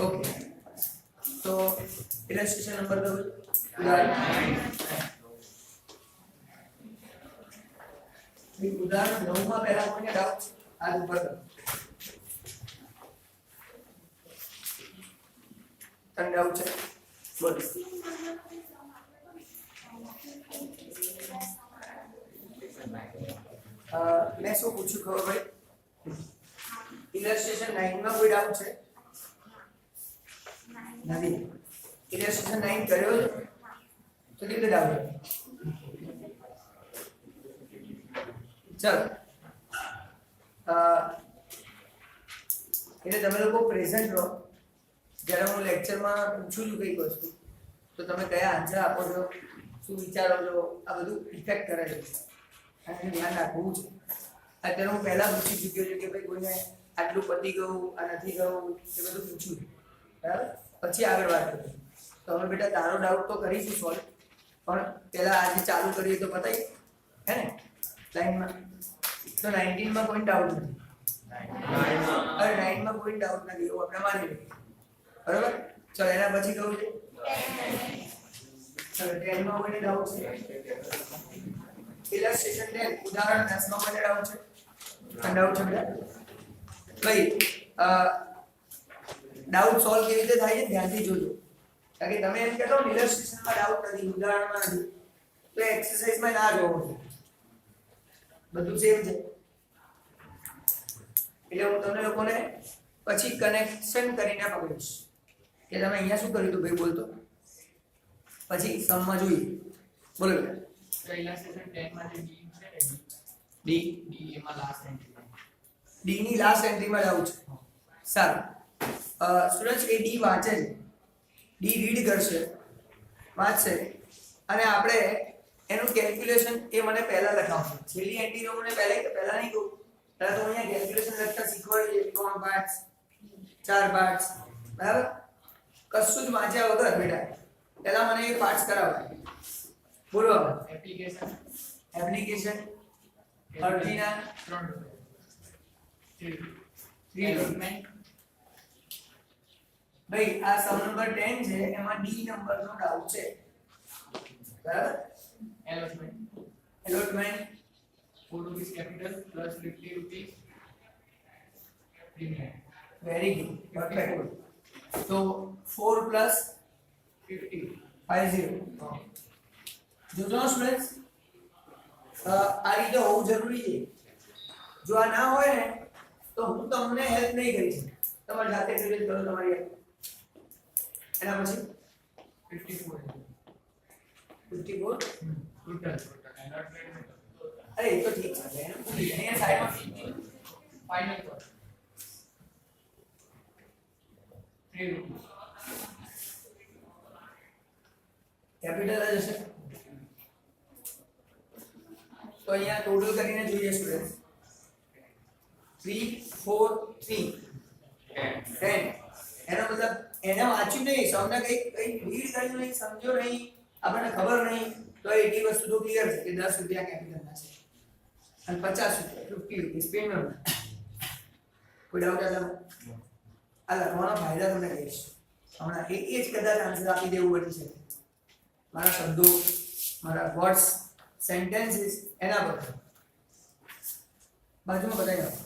Okay तो illustration number 2 उदाहरण 9 માં પહેલા કોઈને ડાઉટ આ ઉપર તને ડાઉટ છે બોલ मैं શું પૂછું ખબર ભાઈ ઇલસ્ટ્રેશન 9 માં કોઈ ડાઉટ છે नहीं इलस्ट्रेशन 9 કર્યો તો કેટલે ડાઉટ ચલ એટલે તમે લોકો પ્રેઝન્ટ રહો જ્યારે હું લેક્ચરમાં પૂછું છું કઈ વસ્તુ તો તમે કયા આન્સર આપો છો શું વિચારો છો આ બધું ઇફેક્ટ કરે છે અને ધ્યાન રાખવું છે અત્યારે હું પહેલા પૂછી ચૂક્યો છું કે ભાઈ કોઈને આટલું પતી ગયું આ નથી ગયું એ બધું પૂછ્યું બરાબર પછી આગળ વાત કરીએ તો હવે બેટા તારો ડાઉટ તો કરીશું સોલ્વ પણ પહેલા આજે ચાલુ કરીએ તો બતાવી હે ને લાઈનમાં તો 19 માં કોઈ ડાઉટ નથી અરે 9 માં કોઈ ડાઉટ નથી એવું આપણે માની લઈએ બરાબર ચલો એના પછી કહું છે ચલો 10 માં કોઈ ડાઉટ છે ઇલસ્ટ્રેશન 10 ઉદાહરણ 10 માં કોઈ ડાઉટ છે ડાઉટ છે બેટા ભાઈ डाउट सॉल्व કેવી રીતે થાય છે ધ્યાનથી જોજો કારણ કે તમે એમ કહેતો ને ઇલસ્ટ્રેશનમાં ડાઉટ નથી ઉદાહરણમાં નથી તો એક્સરસાઇઝમાં ના જોવો બધું સેમ છે એટલે હું તમને લોકોને પછી કનેક્શન કરીને પકડીશ કે તમે અહીંયા શું કર્યું હતું ભાઈ બોલતો પછી સમમાં જોઈએ બોલો તો ઇલસ્ટ્રેશન 10 માં જે ડી છે ને ડી એમાં લાસ્ટ એન્ટ્રી ડી ની લાસ્ટ એન્ટ્રીમાં ડાઉટ છે સારું સ્ટુડન્ટ્સ એ ડી વાંચે છે ડી રીડ કરશે વાંચશે અને આપણે એનું કેલ્ક્યુલેશન એ મને પહેલા લખાવશે છેલ્લી એન્ટ્રીનો મને પહેલા નહીં કહું પહેલા તો અહીંયા કેલ્ક્યુલેશન લખતા શીખવાડીએ 3 પાર્ટ્સ 4 પાર્ટ્સ બરાબર કશું જ વાંચ્યા વગર બેટા પહેલા મને એ પાર્ટ્સ કરાવવા બોલો એપ્લિકેશન અર્ટિના 3 ડેવલપમેન્ટ ભાઈ આ સમ નંબર 10 છે એમાં ડી નંબરનો ડાઉટ છે બરાબર allotment 4 rupees capital plus 50 rupees premium very good perfect તો 4 પ્લસ 50 50 જોજો સ્ટુડન્ટ્સ આ રીતે હોવું જરૂરી છે જો આ ના હોય ને તો હું તમને હેલ્પ નહીં કરી શકું તમારી જાતે કરી કરો તમારી એના પછી 54 total અરે એ તો ઠીક છે અહીંયા સાઈડમાં final cost 3 rupees કેપિટલ જ હશે તો અહીંયા ટોટલ કરીને જોઈએ સ્ટુડન્ટ 3 4 3 10 એનો મતલબ એને વાંચ્યું નહીં સૌને કઈ રીડ કર્યું નહીં સમજો નહીં આપણને ખબર નહીં તો એટી વસ્તુ તો ક્લિયર છે કે 10 રૂપિયા કેપિટલના છે અને 50 રૂપિયા 50 રૂપિયા પેમેન્ટ કોઈ ડાઉટ આ લખવાનો ફાયદા તમને કહીશ હમણાં એ જ કદાચ આન્સર આપી દેવું પડી શકે મારા શબ્દો મારા વર્ડ્સ સેન્ટેન્સીસ એના પર બાજુમાં બતાવી આપો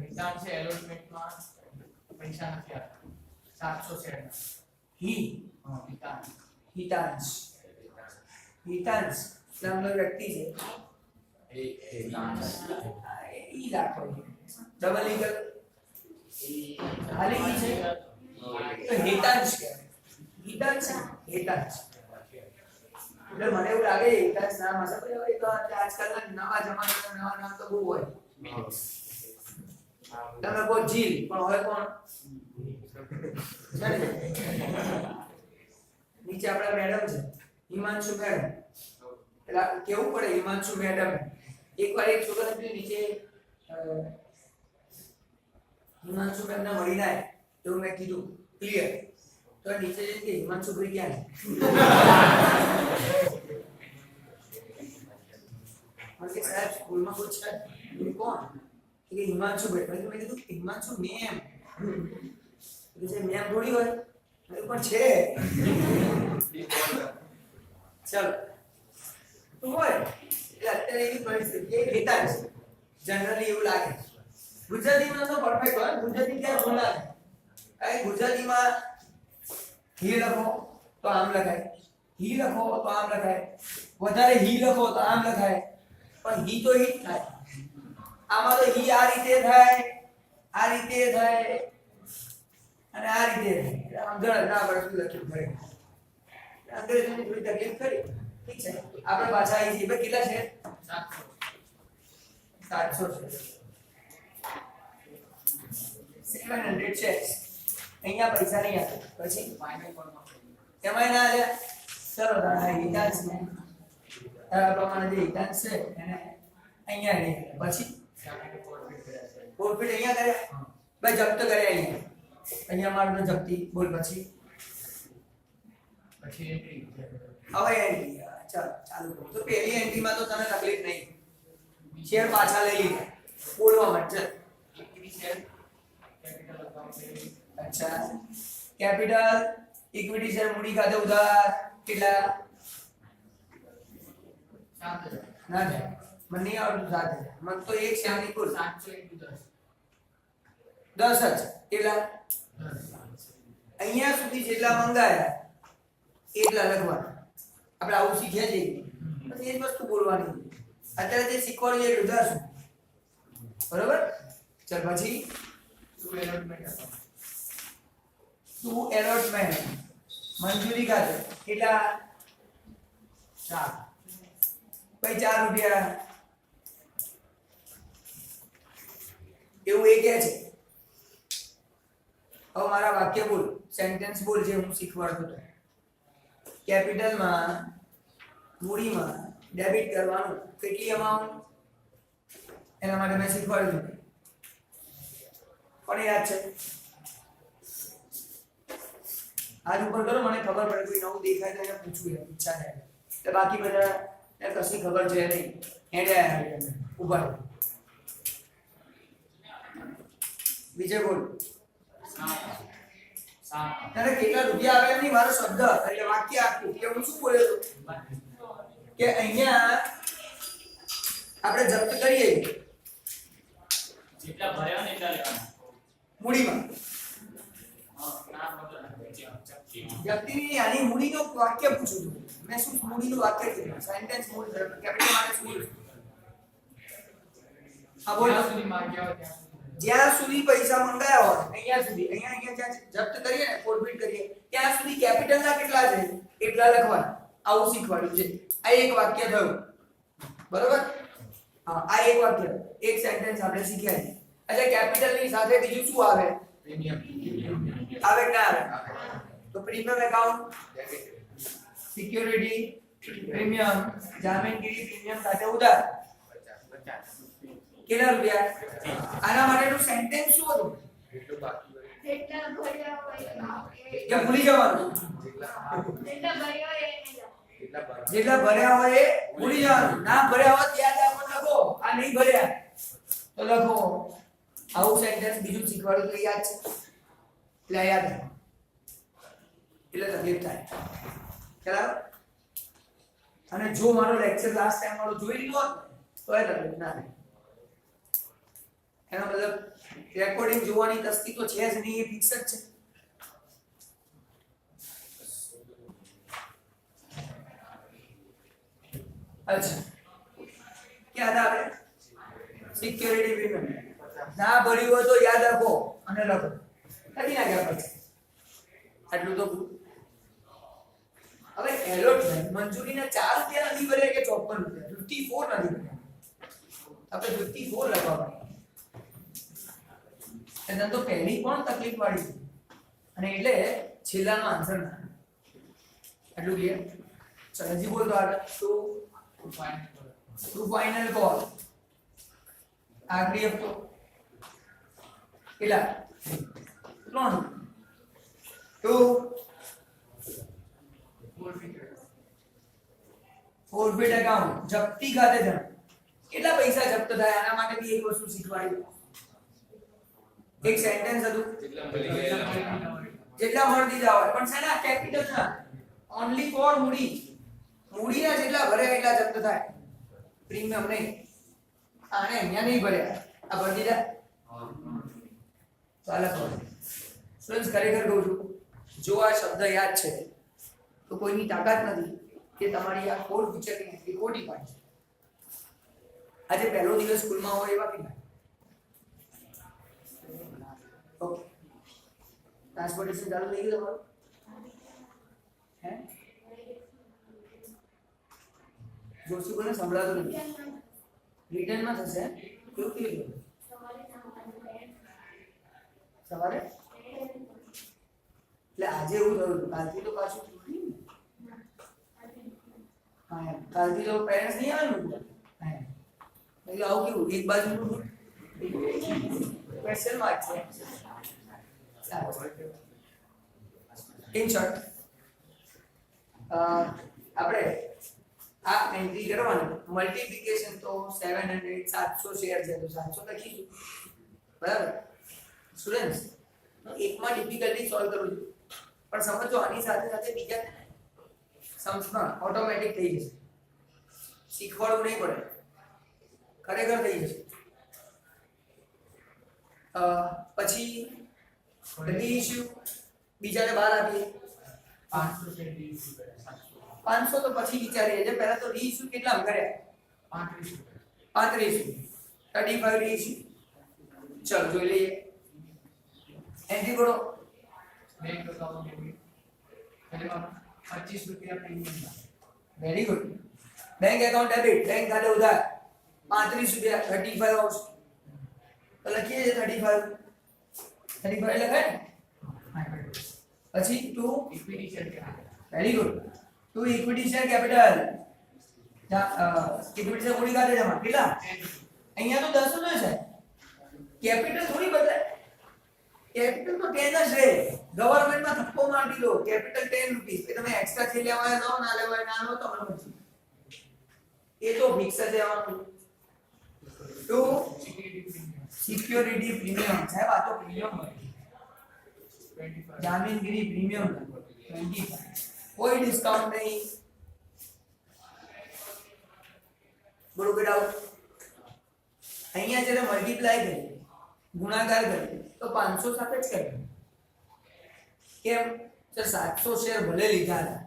હિસાબ છે એલોટમેન્ટમાં પૈસા નથી આપતા 700 છે હિતાંશ નામનો વ્યક્તિ છે ઈ રાખો ડબલ ઈગલ ખાલી ઈ છે તો હિતાંશ કહેવાય હિતાંશ એટલે મને એવું લાગે હિતાંશ નામ હશે પણ હવે તો આજકાલના નવા જમાનાના નવા નામ તો બહુ હોય તમે કહો જીલ પણ હવે કોણ નીચે આપણા મેડમ છે હિમાંશુ મેડમ એટલે કેવું પડે હિમાંશુ મેડમ એકવાર એક છોકરા નીચે હિમાંશુ મેડમ ના મળી ના એવું મેં કીધું ક્લિયર તો નીચે જઈને હિમાંશુ ભાઈ ક્યાં મને સાહેબ સ્કૂલમાં પૂછ્યા કોણ કે હિમાંશુ ભાઈ મેં કીધું હિમાંશુ મેમ જે મેમ થોડી હોય એ પણ છે ચાલો તો હોય એટલે અત્યારે એવી પરિસ્થિતિ એ લેતા છે જનરલી એવું લાગે ગુજરાતીમાં તો પરફેક્ટ હોય ગુજરાતી ક્યાં બોલાય કાઈ ગુજરાતીમાં હી લખો તો આમ લખાય હી લખો તો આમ લખાય વધારે હી લખો તો આમ લખાય પણ હી તો હી જ થાય આમાં તો હી આ રીતે થાય આ રીતે થાય અને આ રીતે થાય આમ જરા ના પડે શું લખ્યું ખરે અંગ્રેજીની થોડી તકલીફ ખરી ઠીક છે આપણે પાછા આવી છીએ ભાઈ કેટલા છે 700 છે 700 છે અહીંયા પૈસા નહીં આપે પછી ફાઇનલ કોલમાં એમાં ના લે ચલો તારા હિતાંશ ને તારા પ્રમાણે જે હિતાંશ છે એને અહીંયા લઈ પછી ફોરફીટ અહીંયા કરે ભાઈ જપ્ત કરે અહીંયા મારું તો જપ્તી બોલ પછી એન્ટ્રી હવે એન્ટ્રી ચાલો ચાલુ કરો તો પહેલી એન્ટ્રીમાં તો તને તકલીફ નહીં શેર પાછા લઈ લીધા બોલવા માટે ઇક્વિટી શેર કેપિટલ અકાઉન્ટ અચ્છા કેપિટલ ઇક્વિટી શેર મૂડી ખાતે ઉધાર કેટલા 7000 ના થાય મને નહીં આવડતું 7000 મને તો એક શેરની કુલ 700 × 10 10 જ કેટલા અહીંયા સુધી જેટલા મંગાયા એટલા લખવાના આપણે આવું શીખ્યા છીએ પછી એ જ વસ્તુ બોલવાની અત્યારે જે શીખવાનું છે એટલું 10 બરોબર ચાલ પછી to allotment account to allotment મંજૂરી ખાતે કેટલા 4 ભાઈ 4 રૂપિયા એવું એ કહે છે હવે મારા વાક્ય બોલ સેન્ટેન્સ બોલ જે હું શીખવાડતો હતો કેપિટલમાં મૂડીમાં ડેબિટ કરવાનું કેટલી અમાઉન્ટ એના માટે મેં શીખવાડ્યું પણ યાદ છે આજ ઉપર કરો મને ખબર પડે કોઈ નવું દેખાય તો એને પૂછવું એમ ઈચ્છા થાય એટલે બાકી બધા ને કશી ખબર છે નહીં હેડે ઉભા રહો. વિજય બોલ તારે કેટલા રૂપિયા આવે એમની મારો શબ્દ એટલે વાક્ય આખું કે હું શું બોલ્યો હતો કે અહીંયા આપણે જપ્ત કરીએ જેટલા ભર્યા ને એટલા લેવાના મૂડીમાં ના બદલ વ્યક્તિની આની મૂડીનો વાક્ય પૂછું છું મેં શું મૂડીનું વાક્ય કીધું સેન્ટેન્સ મૂડી કેપિટલ માટે શું હા બોલ સુધી માંગ્યા હોય ત્યાં જ્યાં સુધી પૈસા મંગાયા હોય અહીંયા સુધી અહીંયા જ્યાં જપ્ત કરીએ ને ફોરફીટ કરીએ ત્યાં સુધી કેપિટલના કેટલા છે એટલા લખવાના આવું શીખવાડ્યું છે આ એક વાક્ય થયું બરોબર હા આ એક વાક્ય એક સેન્ટેન્સ આપણે શીખ્યા છે અચ્છા કેપિટલની સાથે બીજું શું આવે પ્રીમિયમ આવે કે ના આવે તો પ્રીમિયમ એકાઉન્ટ સિક્યુરિટી પ્રીમિયમ જામીનગીરી પ્રીમિયમ સાથે ઉધાર કેટલા રૂપિયા આના માટેનું સેન્ટેન્સ શું હતું જેટલા ભર્યા હોય કે ભૂલી જવાનું જેટલા ભર્યા હોય એને જ. જેટલા ભર્યા હોય એ ભૂલી જવાનું ના ભર્યા હોય યાદ રાખો લખો આ નહીં ભર્યા તો લખો આવું સેન્ટેન્સ બીજું શીખવાડ્યું તો યાદ છે એટલે યાદ રાખો એટલે તકલીફ થાય બરાબર અને જો મારો લેક્ચર લાસ્ટ ટાઈમ વાળો જોઈ લીધો હોત તો એ તકલીફ ના થાય એનો મતલબ રેકોર્ડિંગ જોવાની તસ્તી તો છે જ નહીં એ ફિક્સ જ છે अच्छा क्या था આપણે સિક્યુરિટી પ્રીમિયમ ના ભર્યું હોય તો યાદ રાખો અને લખો લખી નાખ્યા પછી આટલું તો હવે એલોટમેન્ટ મંજૂરીના 4 રૂપિયા નથી ભર્યા કે 54 રૂપિયા 54 નથી ભર્યા આપણે 54 લખવા પડે એટલે તો પહેલી પણ તકલીફ વાળી છે અને એટલે છેલ્લાનો આન્સર ના એટલું ક્લિયર ચલો હજી બોલ તો આગળ તો ટુ ફાઇનલ કોલ આખરી હપ્તો કેટલા 3 ટુ ફોરફીટ એકાઉન્ટ જપ્તી ખાતે જણ કેટલા પૈસા જપ્ત થાય આના માટે બી એક વસ્તુ શીખવાડી એક સેન્ટેન્સ હતું જેટલા મળી ગયેલા જેટલા મળતી જાવ પણ શેના કેપિટલ ના ઓન્લી ફોર મૂડી મૂડીના જેટલા ભર્યા એટલા જપ્ત થાય પ્રીમિયમ નહીં આને અહીંયા નહીં ભર્યા આ ભરી દીધા ચાલો સ્ટુડન્ટ્સ ખરેખર કહું છું જો આ શબ્દ યાદ છે તો કોઈની તાકાત નથી કે તમારી આ કોડ ફીચરની એન્ટ્રી ખોટી પાડશે આજે પહેલો દિવસ સ્કૂલમાં હોય એવા કેટલા ઓકે ટ્રાન્સપોર્ટેશન ચાલુ થઈ ગયું તમારું હે જોરથી બોલો સંભળાતું નથી રિટર્નમાં થશે કેવું કેવું સવારે એટલે આજે એવું થયું કાલથી તો પાછું છૂટી હા એમ કાલથી તો પેરેન્ટ્સ નહીં આવવાનું હા એમ એટલે આવું કેવું એક બાજુનું ક્વેશ્ચન માર્ક છે ઇન શોર્ટ આપણે આ એન્ટ્રી કરવાની મલ્ટીપ્લિકેશન તો 700 700 શેર છે તો 700 લખીશું બરાબર સ્ટુડન્ટ્સ એકમાં ડિફિકલ્ટી સોલ્વ કરું છું પણ સમજો આની સાથે સાથે બીજા સમસમાં ઓટોમેટિક થઈ જશે શીખવાડવું નહીં પડે ખરેખર થઈ જશે પછી રીઇશ્યુ બીજાને બહાર આપીએ 500 છે રીઇશ્યુ કરે 500 તો પછી વિચારીએ છે પહેલા તો રીઇશ્યુ કેટલા કર્યા 35 35 રીઇશ્યુ ચલો જોઈ લઈએ એન્ટ્રી કરો બેંક એકાઉન્ટ ડેબિટ તેમાં 25 રૂપિયા premium very good bank account debit bank ખાતે ઉધાર 35 રૂપિયા 35 આવશે તો લખીએ છે 35 લખાય ને પછી two equity share capital very good to equity share capital equity share મૂડી ખાતે જમા કેટલા અહીંયા તો 10 જ છે કેપિટલ થોડી બદલાય કેપિટલ તો 10 જ રહે ગવર્નમેન્ટમાં થપ્પો માર દીધો કેપિટલ 10 રૂપીસ એ તમે એક્સ્ટ્રા થી લેવાય લો ના લેવાય ના લો તમને મરજી એ તો ફિક્સ જ રહેવાનું ટુ સિક્યોરિટી પ્રીમિયમ સાહેબ આ તો પ્રીમિયમ હોય 25 જામીનગીરી પ્રીમિયમ 25 કોઈ ડિસ્કાઉન્ટ નહીં બરોબર આઉટ અહીંયા જ્યારે મલ્ટીપ્લાય કરીએ ગુણાકાર કરીએ તો 500 સાથે જ કરીએ કેમ સર 700 શેર ભલે લીધા હતા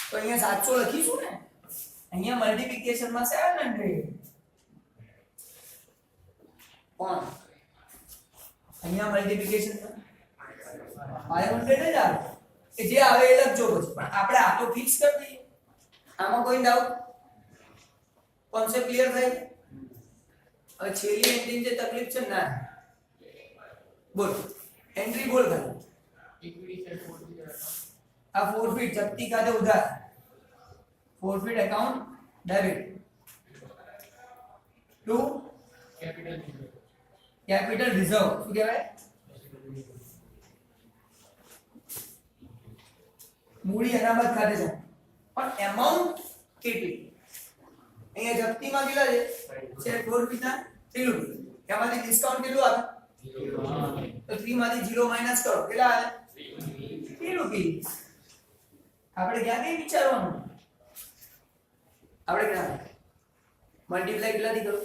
તો અહીંયા 700 લખીશું ને અહીંયા મલ્ટીપ્લિકેશનમાં 700 કોણ અહીંયા મલ્ટીપ્લિકેશન 500 જ આવે કે જે આવે એ લખજો પછી પણ આપણે આ તો ફિક્સ કરી દઈએ આમાં કોઈ ડાઉટ કોન્સેપ્ટ ક્લિયર થાય હવે છેલ્લી એન્ટ્રી જે તકલીફ છે ના બોલ એન્ટ્રી બોલ ખાલી ઇક્વિટી શેર ફોર્ફિટ આ ફોરફિટ જપ્તી ખાતે ઉધાર forfeit account debit to capital capital reserve શું કહેવાય મૂડી અનામત ખાતે છે પણ એમાઉન્ટ કેટલી અહીંયા જપ્તીમાં કેટલા છે ફોરફિટના 3 રૂપિયા એમાંથી ડિસ્કાઉન્ટ કેટલું આવે તો 3 માંથી 0 માઈનસ કરો કેટલા આવે 3 રૂપિયા આપણે ક્યાં કઈ વિચારવાનું આપણે ક્યાં મલ્ટીપ્લાય કેટલાથી કરો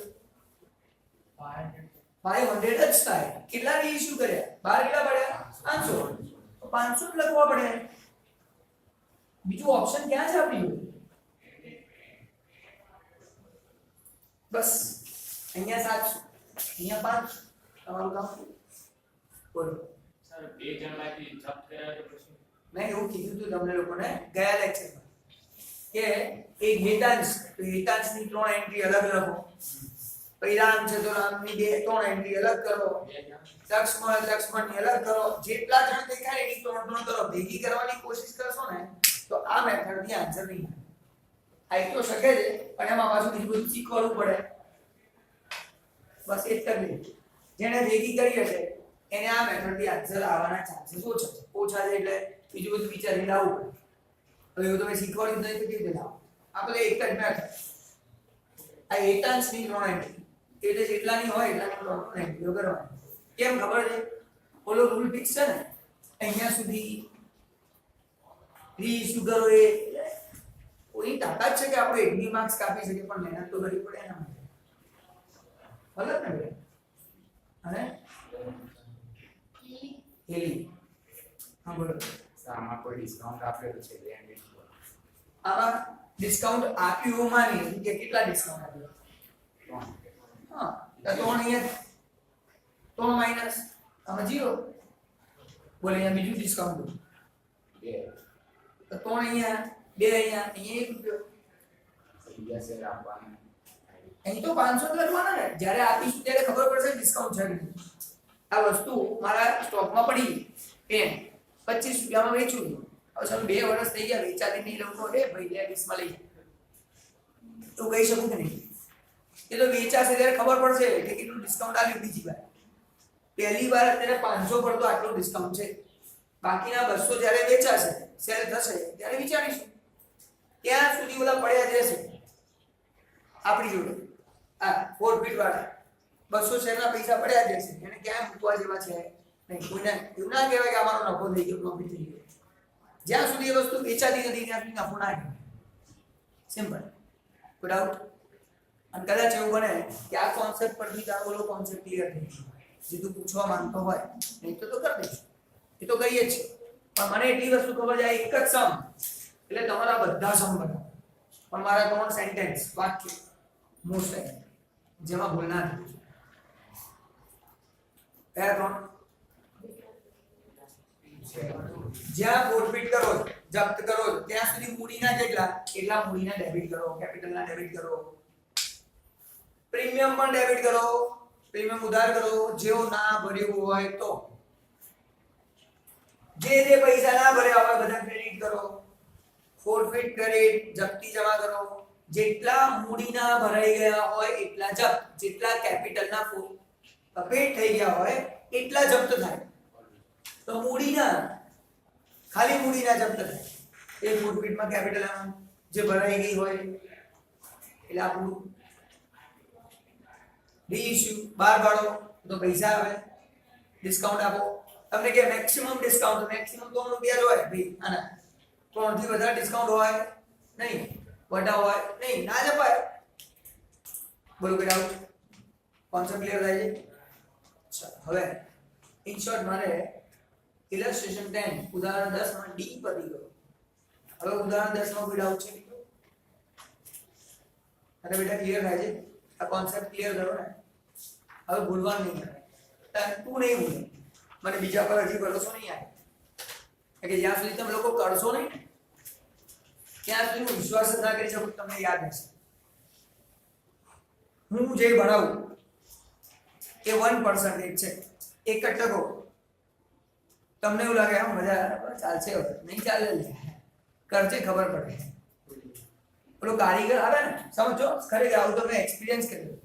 500 જ થાય કેટલા રીઇશ્યુ કર્યા 12 કેટલા પડ્યા 500 500 જ લખવા પડે બીજું ઓપ્શન ક્યાં છે આપણી જોડે બસ અહીંયા 700 અહીંયા 5 તમારું કામ બોલો સર બે જણમાંથી જપ્ત કર્યા તો પછી મેં એવું કીધું હતું તમને લોકોને ગયા લેક્ચરમાં કે એક હેતાંશ તો હેતાંશની 3 એન્ટ્રી અલગ લખો પછી રામ છે તો રામની 3 એન્ટ્રી અલગ કરો લક્ષ્મણની અલગ કરો જેટલા જણ દેખાય એની 3 કરો ભેગી કરવાની કોશિશ કરશો ને તો આ મેથડથી આન્સર નહીં આવે આવી તો શકે છે પણ એમાં પાછું બીજું બધું શીખવાડવું પડે બસ એક જ મિનિટ જેને ભેગી કરી હશે એને આ મેથડથી આન્સર આવવાના ચાન્સીસ ઓછા છે એટલે બીજું બધું વિચારી લાવવું પડે હવે એવું તમે શીખવાડ્યું નહીં તો કેવી રીતે લાવો આપણે એક જ મેથડ આ એટાંશની 3 એન્ટ્રી એટલે જેટલાની હોય એટલાની 3 એન્ટ્રીઓ કરવાની કેમ ખબર છે? ઓલો રૂલ ફિક્સ છે ને, અહીંયા સુધી રીઇશ્યુ કરો એ કોઈ તાકાત છે કે આપણે 80 માર્ક્સ કાપી શકીએ, પણ મહેનત તો કરવી પડે એના માટે. બરાબર ને બેટા? અને હેલી હા બોલો. આમાં કોઈ ડિસ્કાઉન્ટ આપેલું છે લેન્ડિંગ પર. આમાં ડિસ્કાઉન્ટ આપ્યું માની કે કેટલા ડિસ્કાઉન્ટ આપ્યું? હા તો 3 અહીંયા 3 માઈનસ આમાં 0 બોલે અહીંયા બીજું ડિસ્કાઉન્ટ બે તો 3 અહીંયા 2 અહીંયા 1 રૂપિયો બીજા શેર આપવાના. અહીં તો 500 લખવાના ને, જ્યારે આપીશું ત્યારે ખબર પડશે ડિસ્કાઉન્ટ છે કે નહીં. આ વસ્તુ મારા સ્ટોકમાં પડી પેન 25 રૂપિયામાં વેચું છું, હવે ચાલો 2 વર્ષ થઈ ગયા વેચાતી નહીં લઉં તો એ ભાઈ 20 માં લઈ તો કહી શકું કે નહીં? એ તો વેચાશે ત્યારે ખબર પડશે કે કેટલું ડિસ્કાઉન્ટ આવ્યું. બીજી વાર પહેલી વાર અત્યારે 500 પર તો આટલું ડિસ્કાઉન્ટ છે, બાકીના 200 જ્યારે વેચાશે સેલ થશે ત્યારે વિચારીશું. ત્યાં સુધી ઓલા પડ્યા જ રહેશે આપણી જોડે. આ 4 ફીટ વાળા 200 શેરના પૈસા પડ્યા જ રહેશે, એને ક્યાં મૂકવા જેવા છે નહીં. કોઈને એવું ના કહેવાય કે અમારો નફો થઈ ગયો, પ્રોફિટ થઈ ગયો. જ્યાં સુધી એ વસ્તુ વેચાતી નથી ત્યાં સુધી નફો ના કહેવાય. સિમ્પલ. કોઈ ડાઉટ? અને કદાચ એવું બને કે આ કોન્સેપ્ટ પરથી તારો ઓલો કોન્સેપ્ટ ક્લિયર થઈ ગયો, જે તું પૂછવા માંગતો હોય નહીં તો કરી દઈશું, એ તો કહીએ જ છે. પણ મને એટલી વસ્તુ ખબર છે, એક જ સમ એટલે તમારા બધા સમ બરાબર, પણ મારા 3 સેન્ટેન્સ વાક્ય મોસ્ટ જેમાં ભૂલ ના થઈ. કયા 3? જ્યાં ફોરફિટ કરો જપ્ત કરો ત્યાં સુધી મૂડીના કેટલા મૂડીના ડેબિટ કરો, કેપિટલના ડેબિટ કરો, પ્રીમિયમ પણ ડેબિટ કરો, પ્રીમિયમ ઉધાર કરો જેવો ના ભર્યું હોય તો. જે પૈસા ના ભર્યા હોય બધા ક્રેડિટ કરો, ફોરફિટ ક્રેડિટ, જપ્તી જમા કરો. જેટલા મૂડીના ભરાઈ ગયા હોય એટલા જપ્ત, જેટલા કેપિટલના પેડ થઈ ગયા હોય એટલા જપ્ત થાય. તો મૂડીના ખાલી મૂડીના જપ્ત થાય. એ ફોરફિટમાં કેપિટલ જે ભરાઈ ગઈ હોય એટલે આપણું રીઇશ્યુ બહાર પાડો તો પૈસા આવે, ડિસ્કાઉન્ટ આપો. તમને કે મેક્સિમમ ડિસ્કાઉન્ટ, મેક્સિમમ તો રૂપિયા હોય ભાઈ, આના 3 થી વધારે ડિસ્કાઉન્ટ હોય નહીં, વટા હોય નહીં, ના જ અપાય. બોલો કે ડાઉટ? કોન્સેપ્ટ ક્લિયર થાય છે? ચાલો હવે ઇન શોર્ટ મારે ઇલસ્ટ્રેશન 10 ઉદાહરણ 10 માં ડી પતી ગયો. હવે ઉદાહરણ 10 માં કોઈ ડાઉટ છે? અરે બેટા ક્લિયર થાય છે? આ કોન્સેપ્ટ ક્લિયર કરો ને, હવે ભૂલવાનું નહીં. તું નહીં ભૂલે, મને બીજા પર હજી ભરોસો નહીં આવે કે જ્યાં સુધી તમે લોકો કરશો નહીં ત્યાં સુધી હું વિશ્વાસ જ ના કરી શકું તમને યાદ હશે. હું જે ભણાવું એ 1% છે, 1%. તમને એવું લાગે હા મજા ચાલશે, હવે નહીં ચાલે, કરજે ખબર પડે. પેલો કારીગર આવે ને, સમજો ખરેખર આવું તમે એક્સપિરિયન્સ કર્યો.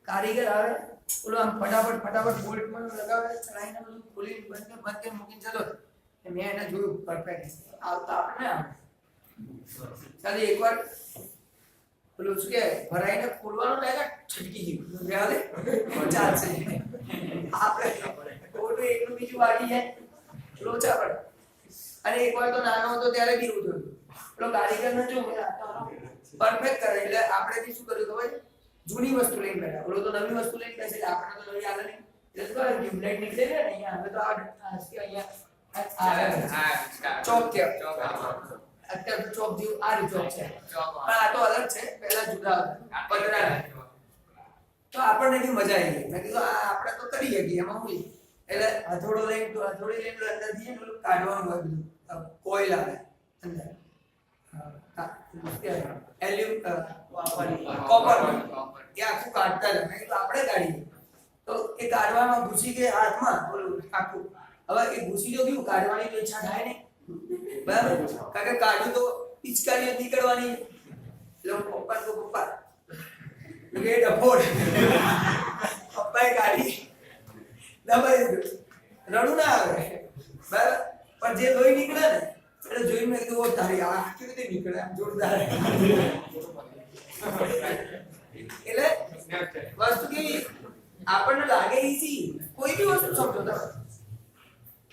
કારીગર આવે ઓલો આમ ફટાફટ બોલ્ટમાં લગાવે, ચડાઈને બધું ખોલીને બંધ મૂકીને જતો. મેં એને જોયું પરફેક્ટ આવતા આપણે આવે. ચાલે એકવાર પેલું શું કે ભરાઈને ખોલવાનું લાગે છટકી ગયું ચાલે ચાલશે. આપણે ખોટું એકલું બીજું વાગી જાય લોચા પડે. અને એકવાર તો નાનો હતો ત્યારે બી એવું થયું. પેલો કારીગર ને જો પરફેક્ટ કરે એટલે આપણે બી શું કર્યું ખબર? જૂની વસ્તુ લઈને બેઠા, બોલો તો નવી વસ્તુ લઈને બેસે એટલે આપણે તો નવી આવે નહીં. એટલે તો ટ્યુબલાઇટ નીકળે ને અહીંયા, હવે તો આ અહીંયા ચોક કે અત્યારે તો ચોક જેવું આ ચોક છે, પણ આ તો અલગ છે. પહેલા જુદા હતા પતરા. તો આપણને બી મજા આવી ગઈ. મેં કીધું આ આપણે તો કરી શકીએ, એમાં હું એટલે હથોડો લઈને હથોડી લઈને અંદરથી કાઢવાનું હોય બધું, કોઈલ આવે અંદર, કોપર એ આખું કાઢતા હતા. મેં કીધું આપણે કાઢીએ. તો એ કાઢવામાં ઘૂસી ગઈ હાથમાં બોલું આખું. હવે એ ઘૂસી તો ગયું, કાઢવાની તો ઈચ્છા થાય ને, બરાબર? કારણ કે કાઢ્યું તો પિચકારી નીકળવાની. એટલે પપ્પા તો પપ્પા એ ડફોડ પપ્પાએ કાઢી દબાઈ દીધું. રડું ના આવે બરાબર, પણ જે લોહી નીકળે ને એટલે જોઈને મેં કીધું ઓ તારી આ કેવી રીતે નીકળે આમ જોરદાર. એટલે વસ્તુ કેવી આપણને લાગે ઈઝી કોઈ બી વસ્તુ સમજો તમે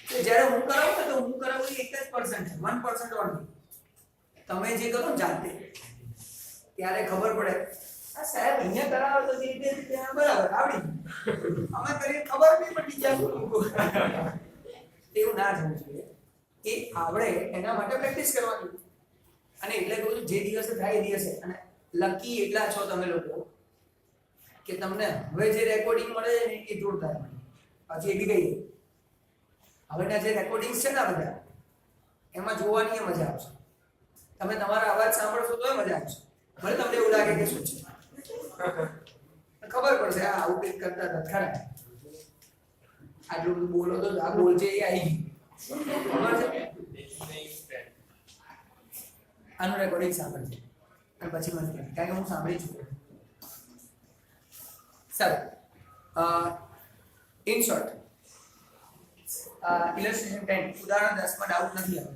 કે જ્યારે હું કરાવું ને તો હું કરાવું એ 1% છે 1% ઓનલી તમે જે કરો ને જાતે ત્યારે ખબર પડે આ સાહેબ અહીંયા કરાવે તો જે રીતે ત્યાં બરાબર આવડી ગયું. અમે કરીએ ખબર નહીં પડી જાય એવું ના થવું જોઈએ કે આવડે એના માટે પ્રેક્ટિસ કરવાની અને એટલે કહું છું જે દિવસે થાય એ દિવસે અને લકી એટલા છો તમે લોકો કે તમને હવે જે રેકોર્ડિંગ મળે છે ને એ જોરદાર મળે પછી એ બી કહીએ હવેના જે રેકોર્ડિંગ્સ છે ને આ બધા એમાં જોવાની મજા આવશે તમે તમારા અવાજ સાંભળશો તો મજા આવશે ભલે તમને એવું લાગે કે શું છે ખબર પડશે આ આવું કંઈક કરતા હતા ખરા આટલું બધું બોલો તો આ બોલ છે એ આવી ગયું ખબર છે આનું રેકોર્ડિંગ સાંભળજો અને પછી મને કહે કારણ કે હું સાંભળી છું સારું ઇન શોર્ટ ઇલસ્ટ્રેશન 10 ઉદાહરણ 10 માં ડાઉટ નથી આવે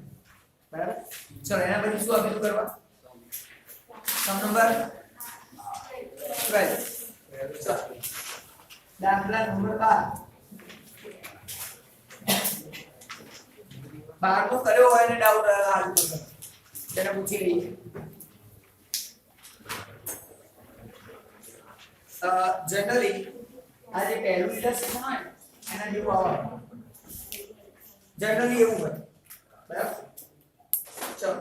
બરાબર ચલો એના પછી શું આપેલું કરવા સમ નંબર 12 ચલો દાખલા નંબર 12 નો કર્યો હોય ને ડાઉટ હાલ કરો તેને પૂછી લઈએ જનરલી આ જે પહેલું ઇલસ્ટ્રેશન હોય ને એના જેવું આવે જનરલી એવું હોય બરાબર ચલો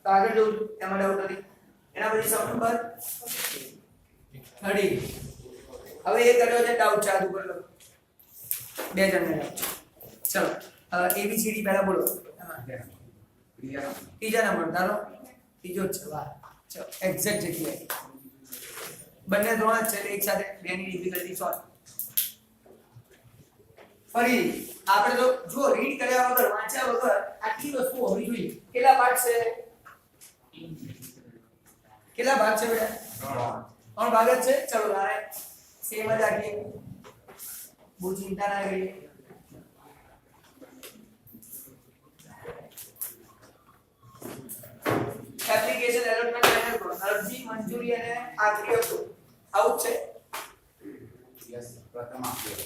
તો આગળ જોઉં એમાં ડાઉટ નથી એના પછી સમ નંબર 30 હવે એ કર્યો છે ડાઉટ ચાલુ કરી લો બે જણને ડાઉટ ચલો એબીસીડી પહેલા બોલો ત્રીજા નંબર ધારો ત્રીજો જ છે વાહ ચલો એક્ઝેક્ટ જગ્યાએ બંને ધોરણ છે એક સાથે બેની ડિફિકલ્ટી સોલ્વ ફરી આપણે તો જો રીડ કર્યા વગર વાંચ્યા વગર આટલી વસ્તુ હોવી જોઈએ કેટલા પાર્ટ છે કેટલા ભાગ છે બેટા 3 ભાગ જ છે ચલો તારે સેમ જ રાખીએ બહુ ચિંતા ના કરીએ એપ્લિકેશન એલોટમેન્ટ મેનર કરો અરજી મંજૂરી અને આખરી હપ્તો આવું છે યસ પ્રથમ આપ્યો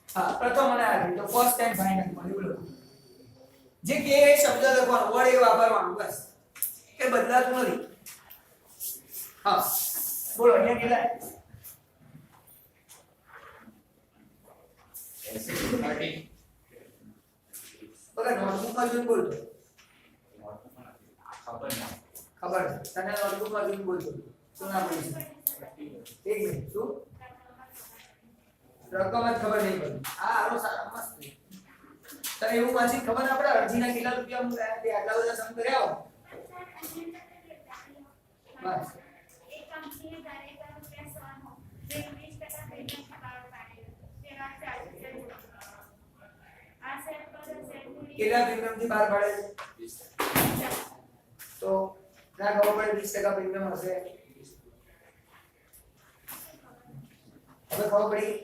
હા પ્રથમ અને આખરી તો ફર્સ્ટ ટાઈમ ફાઇનલ માં એવું લખો જે કે એ શબ્દ લખવાનો વર્ડ એ વાપરવાનું બસ એ બદલાતું નથી હા બોલો અહીંયા કેટલા 30 બગા નોટબુક માં જોઈને બોલતો ખબર ના ખબર છે તને નોટબુક માં જોઈને બોલતો શું નામ છે એક મિનિટ શું રકમ જ ખબર નહીં પડી આ આરો સારા મસ્ત તને એવું વાંચી ખબર આપણે અરજીના કેટલા રૂપિયા હું ગયા તે આટલા બધા સમ કર્યા હો બસ એક કંપનીએ દરેક રૂપિયા 100 નો 20% પ્રીમિયમ બહાર પાડેલો તેના ચાર્જ આ સેટ પર સેટ કેટલા પ્રીમિયમ થી બહાર પાડે છે તો ના ખબર પડે 20% પ્રીમિયમ હશે હવે ખબર પડી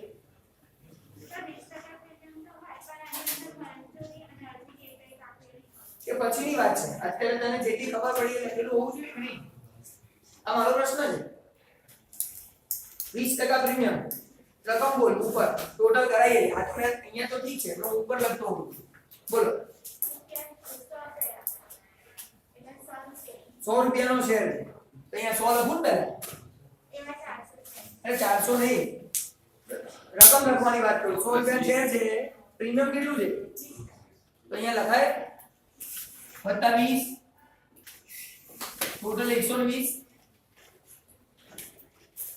એ પછીની વાત છે અત્યારે તને જેટલી ખબર પડી એટલે એટલું હોવું જોઈએ કે નહીં આ મારો પ્રશ્ન છે 20% પ્રીમિયમ રકમ બોલ ઉપર ટોટલ કરાઈએ આ તો મેં અહીંયા તો ઠીક છે હું ઉપર લખતો હોઉં બોલો 100 રૂપિયાનો શેર છે તો અહીંયા 100 લખું ને અરે 400 નહીં રકમ લખવાની વાત કરું 100 રૂપિયા શેર છે પ્રીમિયમ કેટલું છે તો અહીંયા લખાય +20 ટોટલ 120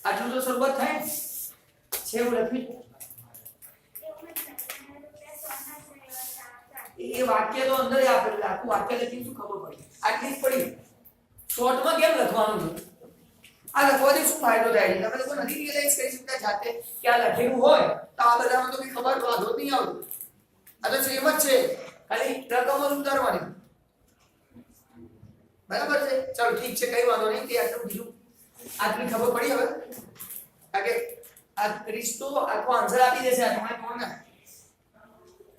આટલું તો શરૂઆત થાય ને છે એવું લખી એ વાક્ય તો અંદર આપેલું આખું વાક્ય લખીને શું ખબર પડી આટલી જ પડી શોર્ટમાં કેમ લખવાનું છે આ લખવાથી શું ફાયદો થાય છે તમે લોકો નથી રિયલાઇઝ કરી શકતા જાતે કે આ લખેલું હોય તો આ બધામાં તો કઈ ખબર વાંધો નહીં આવતું આ તો સેમ જ છે ખાલી રકમ જ ઉતારવાની બરાબર છે ચલો ઠીક છે કઈ વાંધો નહીં તે આટલું બીજું આટલી ખબર પડી હવે કારણ કે આ રિશ્તો આખો આન્સર આપી દેશે આ તમારે કોણ ના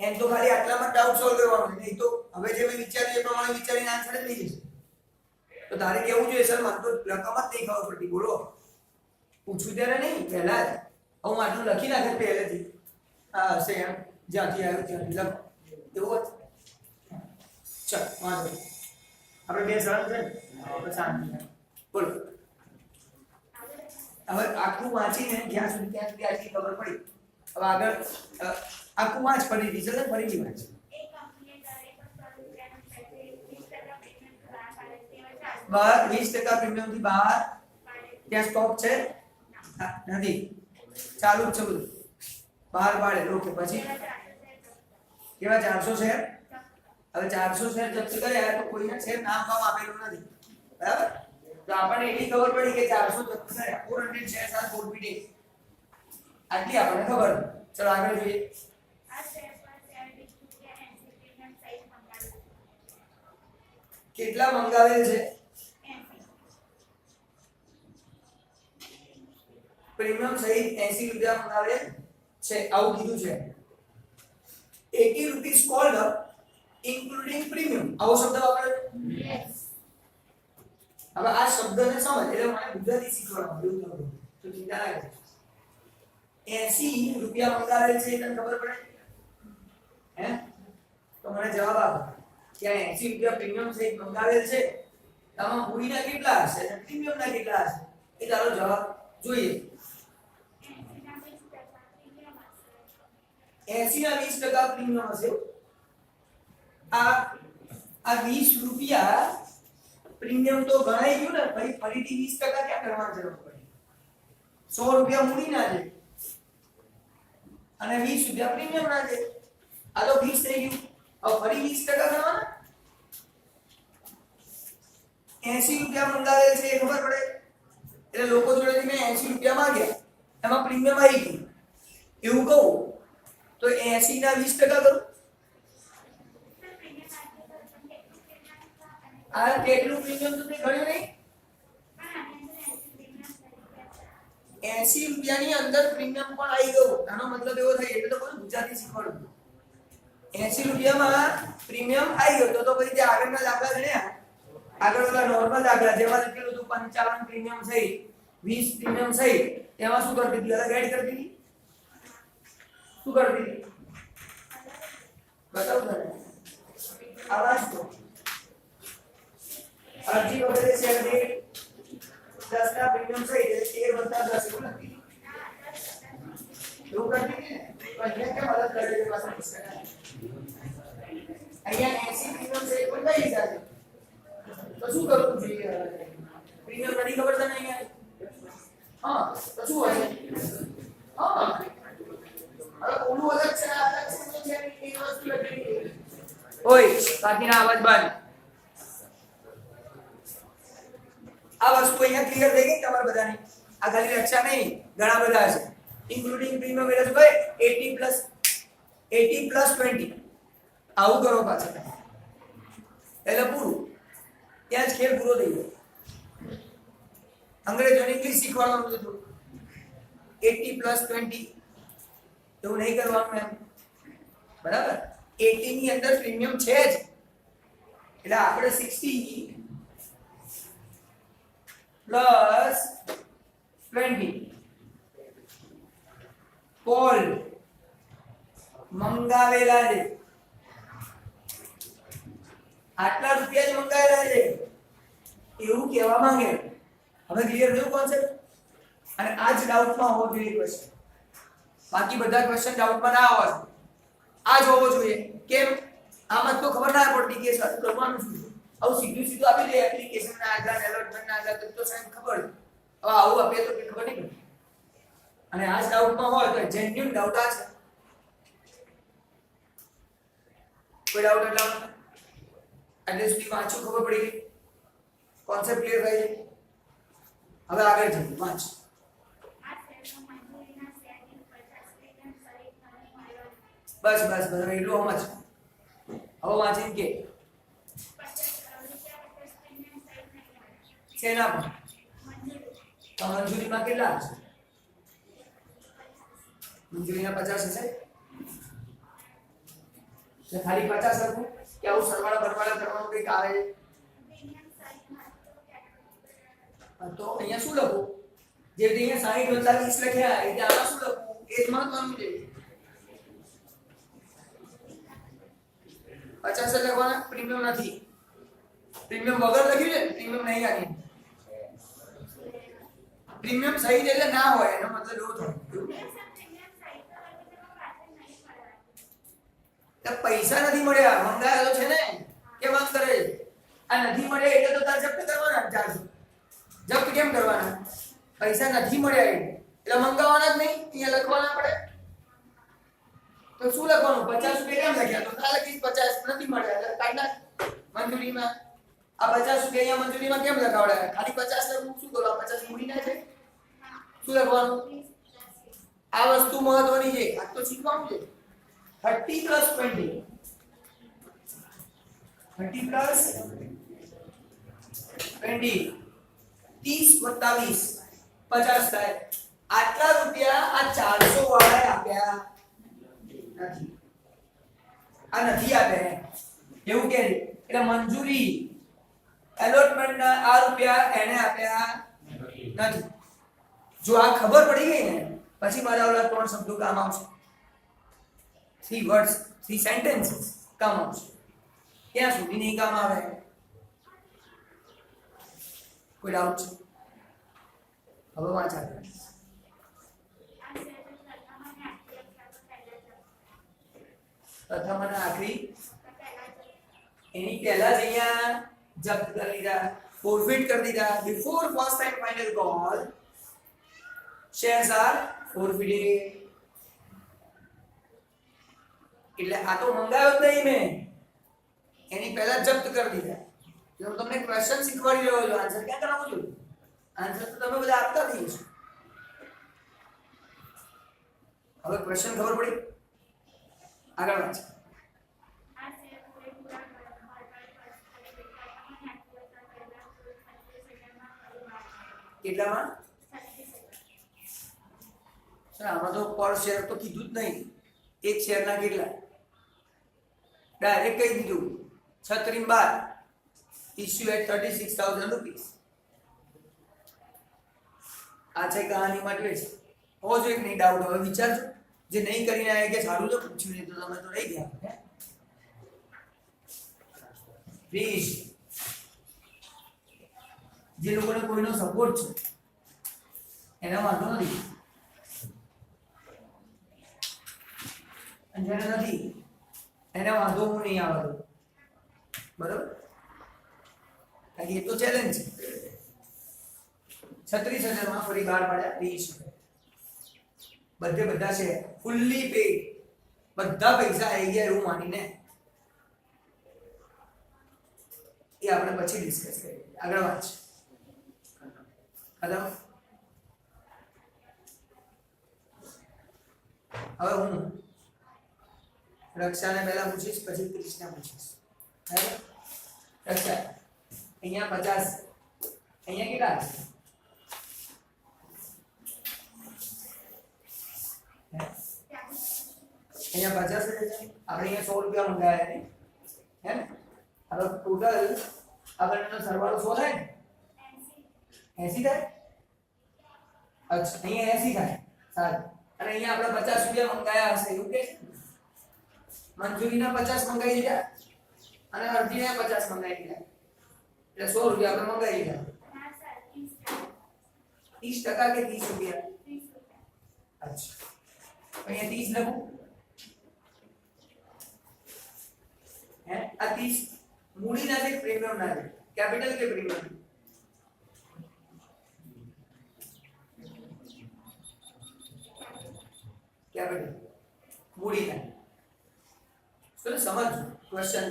એમ તો ખાલી આટલામાં ડાઉટ સોલ્વ કરવાનો છે નહીં તો હવે જે મેં વિચાર્યું એ પ્રમાણે વિચારીને આન્સર જ લઈ જશે તો તારે કેવું જોઈએ સર મને તો રકમ જ નહીં ખબર પડતી બોલો પૂછું ત્યારે નહીં પહેલા જ હું આટલું લખી નાખે પહેલેથી આ હશે એમ જ્યાંથી આવ્યું ત્યાંથી લખો એવું હોત ચાલ વાંધો નહીં. આપણે બે સરળ છે ને તો શાંતિ બોલો હવે આખું વાંચીને જ્યાં સુધી આટલી ખબર પડી હવે આગળ આખું વાંચ ફરીથી ચલો ફરીથી વાંચ એક કંપનીએ દરેક 100 રૂપિયાનું પેકેજ 20% પ્રીમિયમ બહાર 20% પ્રીમિયમથી બહાર પાડે તેવા બહાર પાડે ત્યાં સ્ટોક છે હા, નથી ચાલુ જ છે બધું બહાર પાડે ઓકે પછી તેવા 400 શેર કેવા 400 શેર જપ્ત હવે 400 શેર જપ્ત કર્યા તો કોઈને શેર નામ કામ આપેલું નથી બરાબર તો આપણને એટલી ખબર પડી કે 400 જપ્ત કર્યા 400 શેર્સ આર ફોરફિટેડ આટલી આપણને ખબર ચલો આગળ જોઈએ આ શેર પર શેર 20 રૂપિયા 80 પ્રીમિયમ સહિત મંગાવેલ કેટલા મંગાવેલ છે 80 પ્રીમિયમ સહિત 80 રૂપિયા મંગાવેલ છે આવું કીધું છે 80 રૂપીસ કોલ્ડ ઇન્ક્લુડિંગ પ્રીમિયમ આવો શબ્દ વાપરે યસ હવે આ શબ્દને સમજ એટલે મને ગુજરાતી શીખવાડવાનું એવું થયું તો ચિંતા ના કરજો 80 રૂપિયા મંગાવેલ છે તને ખબર પડે હે તો મને જવાબ આપો કે આ 80 રૂપિયા પ્રીમિયમ સહિત મંગાવેલ છે આમાં મૂડીના કેટલા હશે અને પ્રીમિયમના કેટલા હશે એ તારો જવાબ જોઈએ 80 ના 20% પ્રીમિયમ 80 હશે ના 20% પ્રીમિયમ હશે આ 20 રૂપિયા પ્રીમિયમ તો ગણાઈ ગયું ને ફરીથી 20% ક્યાં કરવાની જરૂર પડી 100 રૂપિયા મૂડી ના છે અને 20 રૂપિયા પ્રીમિયમ ના છે આ તો 20 થઈ ગયું હવે ફરી 20% ગણવાના 80 રૂપિયા મંગાવેલ છે એ ખબર પડે એટલે લોકો જોડેથી મેં 80 રૂપિયા માંગ્યા એમાં પ્રીમિયમ આવી ગયું એવું કહું તો 80 ના 20% કરું પ્રીમિયમ આજે તો કેટલું પ્રીમિયમ અને આ કેટલું પ્રીમિયમ તો તે ગણ્યું નહીં પણ આને 80 પ્રીમિયમ તરીકે 80 રૂપિયાની અંદર પ્રીમિયમ પણ આવી ગયું આનો મતલબ એવો થાય એટલે તો કોઈ ગુજરાતી શીખવાડું 80 રૂપિયામાં પ્રીમિયમ આવી ગયો તો પછી જે આગળના દાખલા ગણ્યા આગળ ઓલા નોર્મલ દાખલા જેમાં લખેલું હતું 55 પ્રીમિયમ સહિત 20 પ્રીમિયમ સહિત એમાં શું કરતી હતી અલગ એડ કરતી હતી શું કરતી હતી બતાવ તને આવાજ તો અરજી વગેરે શેર દીઠ 10 ના પ્રીમિયમ સહિત 13 + 10 એવું લખતી એવું કરતી હતી ને પણ અહીંયા કેમ અલગ કરી દે પાછા પુસ્તક અહીંયા 80 પ્રીમિયમ સહિત કોઈ કઈ હિસાબે તો શું કરવું જોઈએ પ્રીમિયમ નથી ખબર તને અહીંયા હા તો શું હશે હા હવે ઓલું અલગ છે આ અલગ છે તો છે એક વસ્તુ લખેલી ઓય બાકીના અવાજ બંધ આ વસ્તુ અહીંયા ક્લિયર થઈ ગઈ તમારા બધાની આ ખાલી રક્ષા નહીં ઘણા બધા છે ઇન્ક્લુડિંગ પ્રીમિયમ એટલે શું કહે 80 + 20 આવું કરો પાછા એટલે પૂરું ત્યાં જ ખેલ પૂરો થઈ ગયો અંગ્રેજોને ઇંગ્લિશ શીખવાડવાનું હતું 80 + 20 એવું નહીં કરવાનું એમ બરાબર 80 ની અંદર પ્રીમિયમ છે જ એટલે આપણે 60 + 20 કોલ મંગાવેલા છે આટલા રૂપિયા જ મંગાવેલા છે એવું કહેવા માંગે હવે ક્લિયર થયું કોન્સેપ્ટ અને આ જ ડાઉટમાં હોવો જોઈએ ક્વેશ્ચન બાકી બધા ક્વેશ્ચન ડાઉટમાં ના આવવા જોઈએ આ જ હોવો જોઈએ કેમ આમાં તો ખબર ના પડતી કે સર કરવાનું શું આવું સીધું સીધું આપી દે એપ્લિકેશન ના આધાર એલોટમેન્ટ ના આધાર તો સાહેબ ખબર હવે આવું આપે તો કે ખબર નહીં પડે અને આ જ ડાઉટમાં હોય તો જેન્યુઇન ડાઉટ આ છે કોઈ ડાઉટ એટલા એટલે સુધી વાંચું ખબર પડી ગઈ કોન્સેપ્ટ ક્લિયર થઈ ગઈ હવે આગળ જઈએ વાંચ આ શેરમાં મંજૂરીના શેરની 50 પ્રીમિયમ સહિત નવી મળ્યો બસ બસ બસ એટલું સમજ હવે વાંચીને કે 50 રૂપિયા 50 પ્રીમિયમ સહિત નહીં મળે શેના પર મંજૂરી તો મંજૂરીમાં કેટલા હશે મંજૂરીના 50 હશે તો ખાલી 50 લખું કે આવું સરવાળા બરવાળા કરવાનું કંઈક આવે પ્રીમિયમ સહિત મળતો તો અહીંયા શું લખું જે રીતે અહીંયા 60 + 20 લખ્યા એટલે આમાં શું લખવું એ જ મહત્વનું છે 50 જ લખવાના પ્રીમિયમ નથી પ્રીમિયમ વગર લખ્યું છે પ્રીમિયમ નહીં આની પ્રીમિયમ સહી એટલે ના હોય એનો મતલબ એવો થાય તો પૈસા નથી મળ્યા મંગાયેલો છે ને કે વાત કરે આ નથી મળ્યા એટલે તો તાર જપ્ત કરવાના ચાર્જ જપ્ત કેમ કરવાના પૈસા નથી મળ્યા એટલે મંગાવવાના જ નહીં અહીંયા લખવાના પડે તો શું લખવાનું 50 રૂપિયા કેમ લખ્યા તો કાલે 50 નથી મળ્યા એટલે કાઢ નાખ મંજૂરીમાં આ 50 રૂપિયા અહીંયા મંજૂરીમાં કેમ લખાવડાયા ખાલી 50 લખવું શું કરો 50 મૂડી ના છે શું લખવાનું આ વસ્તુ મહત્વની છે આ તો શીખવાનું છે 30 + 20 30 + 20 30 + 20 50 થાય આટલા રૂપિયા આ 400 વાળાએ આપ્યા નથી આ નથી આપ્યા એવું કે એટલે મંજૂરી એલોટમેન્ટ ના આ રૂપિયા એને આપ્યા નથી જો આ ખબર પડી ગઈ ને પછી મારા ઓલા 3 શબ્દો કામ આવશે 3 વર્ડ્સ 3 સેન્ટેન્સીસ કામ આવશે ત્યાં સુધી નહીં કામ આવે કોઈ ડાઉટ છે હવે વાંચા પ્રથમ અને આખરી એની પહેલા જ અહીંયા જપ્ત કરી દીધા ફોરફિટ કરી દીધા before first and final call shares are forfeited એટલે આ તો મંગાયો જ નહીં મેં એની પહેલા જપ્ત કરી દીધા જો હું તમને ક્વેશ્ચન શીખવાડી રહ્યો છું આન્સર ક્યાં કરાવું છું આન્સર તો તમે બધા આપતા થઈ છો હવે ક્વેશ્ચન ખબર પડી આગળ વાંચ કેટલામાં સર આમાં તો પર શેર તો કીધું જ નહીં એક શેરના કેટલા ડાયરેક્ટ કહી દીધું 6/12 ઇશ્યુ એટ 36,000 રૂપીસ આ છે કહાનીમાં ટ્વિસ્ટ હો જો એક નહીં ડાઉટ હવે વિચારજો જે નહીં કરીને આવ્યા કે સારું તો પૂછ્યું નહીં તો તમે તો રહી ગયા હે પ્લીઝ જે લોકોને કોઈનો સપોર્ટ છે એના વાંધો નથી અને જેને નથી એને વાંધો હું નહીં આવે બરોબર કારણ કે એ તો ચેલેન્જ છે 36,000 માં ફરી બહાર પડ્યા 20 બધા છે ફુલ્લી પેડ બધા પૈસા આવી ગયા એવું માનીને એ આપણે પછી ડિસ્કસ કરીએ આગળ વાંચ ખતમ હવે હું રક્ષાને પહેલા પૂછીશ પછી ક્રિષ્ના પૂછીશ બરાબર રક્ષા અહીંયા 50 અહીંયા કેટલા અહીંયા 50 છે આપણે અહીંયા 100 રૂપિયા મંગાયા ને હે ને હવે ટોટલ આગળનો સરવાળો 100 થાય ને 80 થાય અચ્છા અહીંયા 80 થાય સારું અને અહીંયા આપણે 50 રૂપિયા મંગાયા હશે એવું કે મંજૂરીના 50 મંગાઈ દીધા અને અરજીના 50 મંગાઈ દીધા એટલે 100 રૂપિયા આપણે મંગાઈ દીધા 30% કે 30 રૂપિયા અચ્છા અહીંયા 30 લખું હે આ 30 મૂડી ના છે પ્રીમિયમ ના છે કેપિટલ કે પ્રીમિયમ કેપિટલ મૂડી ના चलो समझ क्वेश्चन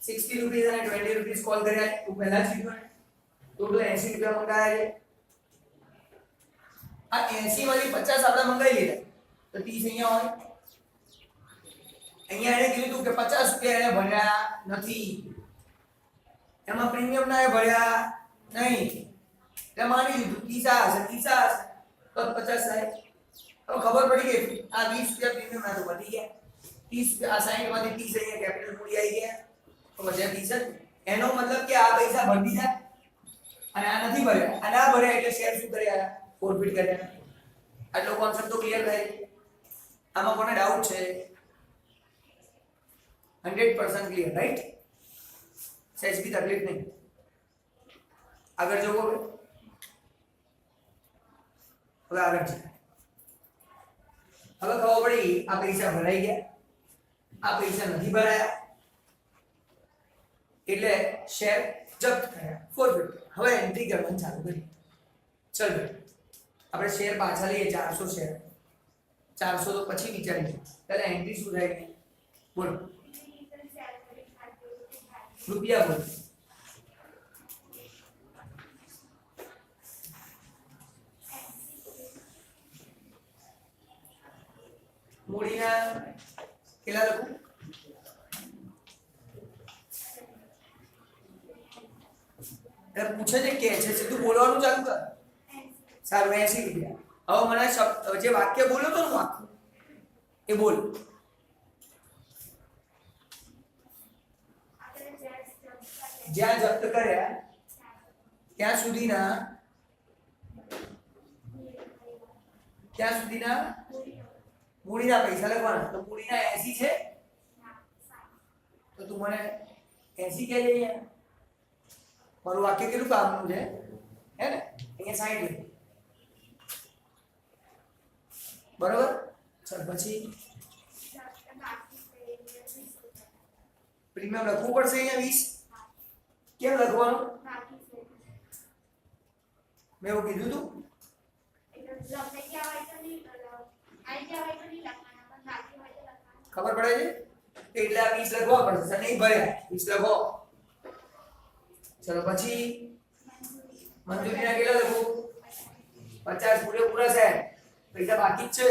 60 रुपीस અને 20 रुपीस कॉल કર્યા તો પહેલા જ કીધું ટોટલ 80 રૂપિયા મંગાયા છે આ 80 વાળી 50 આપણે મંગાઈ લીધા તો 30 અહીંયા હોય અહીંયા એને કીધું કે 50 રૂપિયા એને ભર્યા નથી એમાં પ્રીમિયમ ના ભર્યા નહીં એટલે માની લીધું 30 હશે તો 50 થાય હવે ખબર પડી ગઈ આ 20 રૂપિયા પ્રીમિયમ ના તો વધી ગયા 30 આ 60 માંથી 30 અહીંયા કેપિટલ મૂડી આવી ગયા તો વજન 30 એનો મતલબ કે આ પૈસા ભરી દીધા અને આ નથી ભર્યા, આ ના ભર્યા એટલે શેર શું કર્યા? ફોરફિટ કર્યા. આટલો કોન્સેપ્ટ તો ક્લિયર થાય. આમાં કોને ડાઉટ છે? 100% ક્લિયર, રાઈટ? સહેજ બી તકલીફ નહીં. આગળ જવો હવે. હવે આગળ છે. હવે ખબર પડી આ પૈસા ભરાઈ ગયા, આ પૈસા નથી ભરાયા એટલે શેર જપ્ત કર્યા, ફોરફિટ. હવે એન્ટ્રી કરવાનું ચાલુ કરી. ચલો આપણે શેર પાછા લઈએ 400 શેર. 400 તો પછી વિચારીએ પહેલા એન્ટ્રી શું થાય બોલો. રૂપિયા બોલો. મૂડીના કેટલા લખું? પૂછે છે કે છે સીધું બોલવાનું ચાલુ કર. સારું 80 રૂપિયા. હવે મને જે વાક્ય બોલ્યો તો હું આખું એ બોલ. જ્યાં જપ્ત કર્યા ત્યાં સુધીના મૂડીના પૈસા લખવાના. તો મૂડીના 80 છે તો તું મને 80 કહે છે. મારું વાક્ય કેટલું કામનું છે હે ને? અહીંયા 60 લખી. બરોબર. ચાલ પછી પ્રીમિયમ લખવું પડશે અહીંયા 20. કેમ લખવાનું? મેં એવું કીધું તું. ખબર પડે છે એટલે આ 20 લખવા પડશે. નહીં ભર્યા 20 લખો. ચલો પછી મંજૂરીના કેટલા લખું? 50 પૂરેપૂરા છે. પૈસા બાકી જ છે.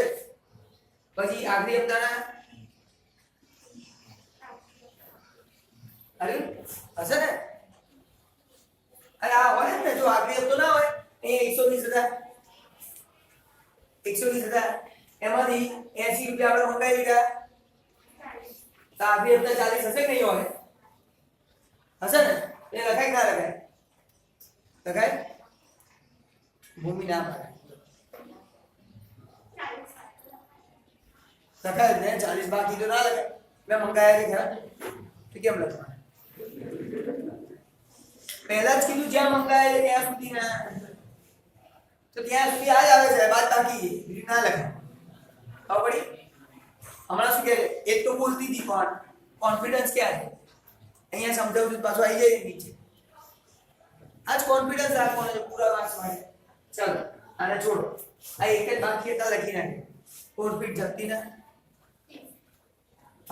પછી આખરી હપ્તાના અરે હશે ને? અરે આ હોય ને, જો આખરી હપ્તો ના હોય અહીંયા 120,000 એમાંથી 80 રૂપિયા આપણે મંગાવી લીધા. તો આખરી હપ્તા 40 હશે કે નહીં હોય? હશે ને? એ લખાય ના લખાય? લખાય. ભૂમિ ના પાડે લખાય ને. 40 બાકી તો ના લખાય. મેં મંગાયા છે ખરા તો કેમ લખવાના? પહેલા જ કીધું જ્યાં મંગાયા છે ત્યાં સુધી ના, તો ત્યાં સુધી આ જ આવે છે. બાદ બાકી બીજું ના લખાય. ખબર પડી? હમણાં શું કહે છે? એક તો બોલતી હતી પણ કોન્ફિડન્સ ક્યાં છે? અહીંયા સમજાવું પાછો આવી જાય નીચે. આજ કોન્ફિડન્સ રાખવાનો છે પૂરા માર્ક્સ માટે. ચાલો આને છોડો. આ એક જ બાકી હતા લખી નાખે. ફોરફિટ જપ્તીના